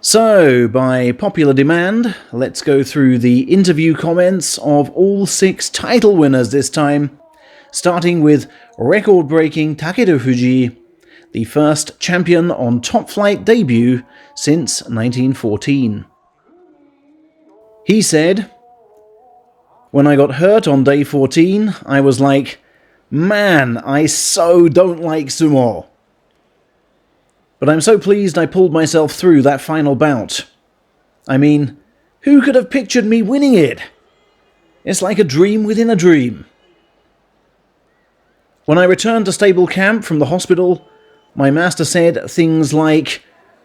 So, by popular demand, let's go through the interview comments of all 6 title winners this time, starting with record-breaking Takerufuji, the first champion on Top Flight debut since 1914. He said, "When I got hurt on day 14, I was like, man, I so don't like sumo. But I'm so pleased I pulled myself through that final bout. I mean, who could have pictured me winning it? It's like a dream within a dream." When I returned to stable camp from the hospital, my master said things like,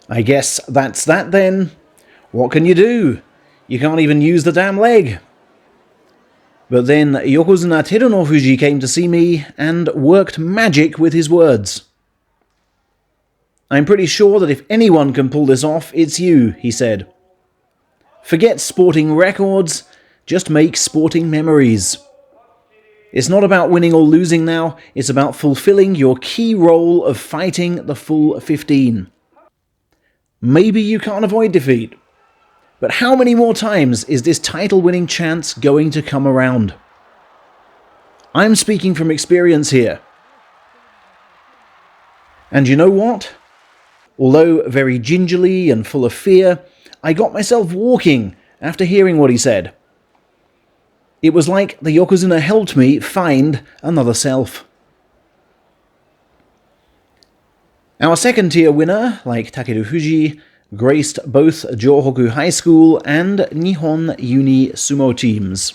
"I guess that's that then. What can you do? You can't even use the damn leg." But then Yokozuna Takerufuji came to see me and worked magic with his words. "I'm pretty sure that if anyone can pull this off, it's you," he said. "Forget sporting records, just make sporting memories. It's not about winning or losing now, it's about fulfilling your key role of fighting the full 15. Maybe you can't avoid defeat, but how many more times is this title-winning chance going to come around? I'm speaking from experience here. And you know what? Although very gingerly and full of fear, I got myself walking after hearing what he said. It was like the Yokozuna helped me find another self." Our second-tier winner, like Takerufuji, graced both Johoku High School and Nihon Uni Sumo teams.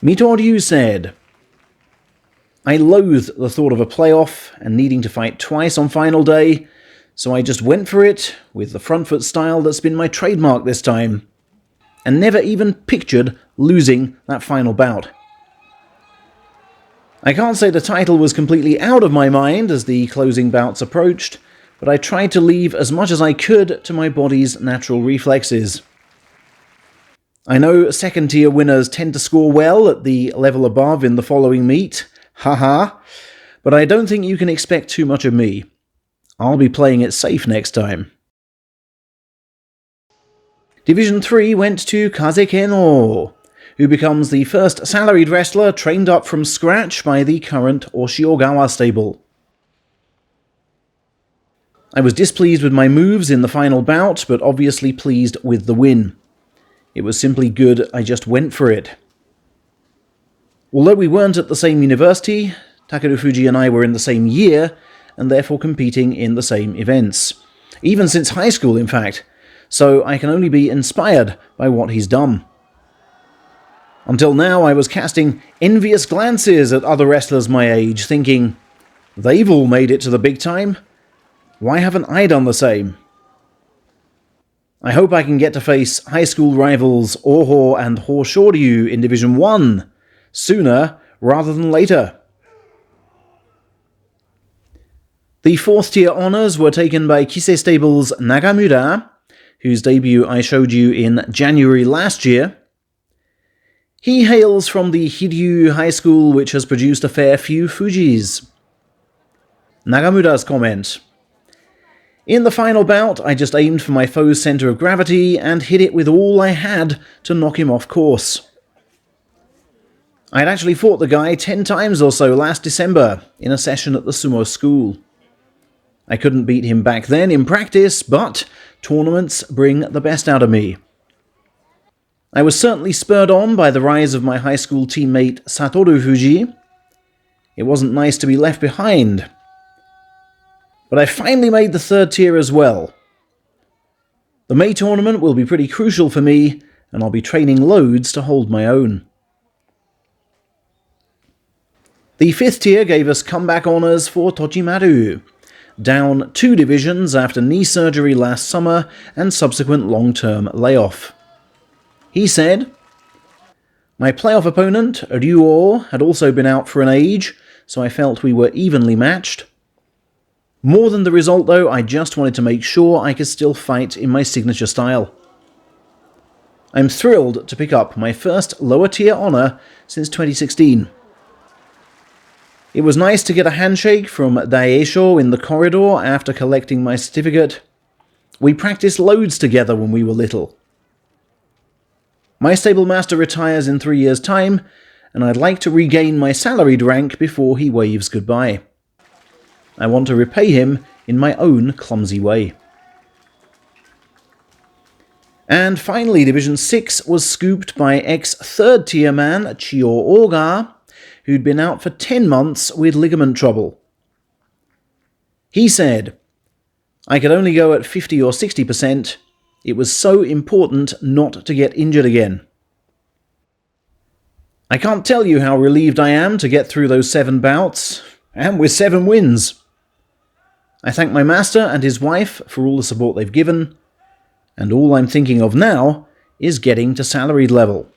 Mitoryu said, "I loathed the thought of a playoff and needing to fight twice on final day, so I just went for it with the front foot style that's been my trademark this time, and never even pictured losing that final bout. I can't say the title was completely out of my mind as the closing bouts approached, but I tried to leave as much as I could to my body's natural reflexes. I know second-tier winners tend to score well at the level above in the following meet, haha, but I don't think you can expect too much of me. I'll be playing it safe next time." Division 3 went to Kazekeno, who becomes the first salaried wrestler trained up from scratch by the current Oshiogawa stable. I was displeased with my moves in the final bout, but obviously pleased with the win. It was simply good, I just went for it. Although we weren't at the same university, Takerufuji and I were in the same year, and therefore competing in the same events. Even since high school, in fact, so I can only be inspired by what he's done. Until now, I was casting envious glances at other wrestlers my age, thinking, they've all made it to the big time. Why haven't I done the same? I hope I can get to face high school rivals Oho and Hoshoryu in Division 1 sooner rather than later. The fourth-tier honours were taken by Kisei Stable's Nagamura, whose debut I showed you in January last year. He hails from the Hiryu High School, which has produced a fair few Fujis. Nagamura's comment: "In the final bout, I just aimed for my foe's centre of gravity and hit it with all I had to knock him off course. I'd actually fought the guy 10 times or so last December in a session at the sumo school. I couldn't beat him back then in practice, but tournaments bring the best out of me. I was certainly spurred on by the rise of my high school teammate Satoru Fuji. It wasn't nice to be left behind. But I finally made the third tier as well. The May tournament will be pretty crucial for me, and I'll be training loads to hold my own." The fifth tier gave us comeback honours for Tochimaru, down 2 divisions after knee surgery last summer and subsequent long-term layoff. He said, "My playoff opponent, Ryuo, had also been out for an age, so I felt we were evenly matched. More than the result though, I just wanted to make sure I could still fight in my signature style. I'm thrilled to pick up my first lower tier honour since 2016. It was nice to get a handshake from Daisho in the corridor after collecting my certificate. We practiced loads together when we were little. My stable master retires in 3 years' time, and I'd like to regain my salaried rank before he waves goodbye. I want to repay him in my own clumsy way. And finally, Division 6 was scooped by ex-third tier man Chio Oga, who'd been out for 10 months with ligament trouble. He said, "I could only go at 50 or 60%. It was so important not to get injured again. I can't tell you how relieved I am to get through those 7 bouts, and with 7 wins. I thank my master and his wife for all the support they've given, and all I'm thinking of now is getting to salaried level."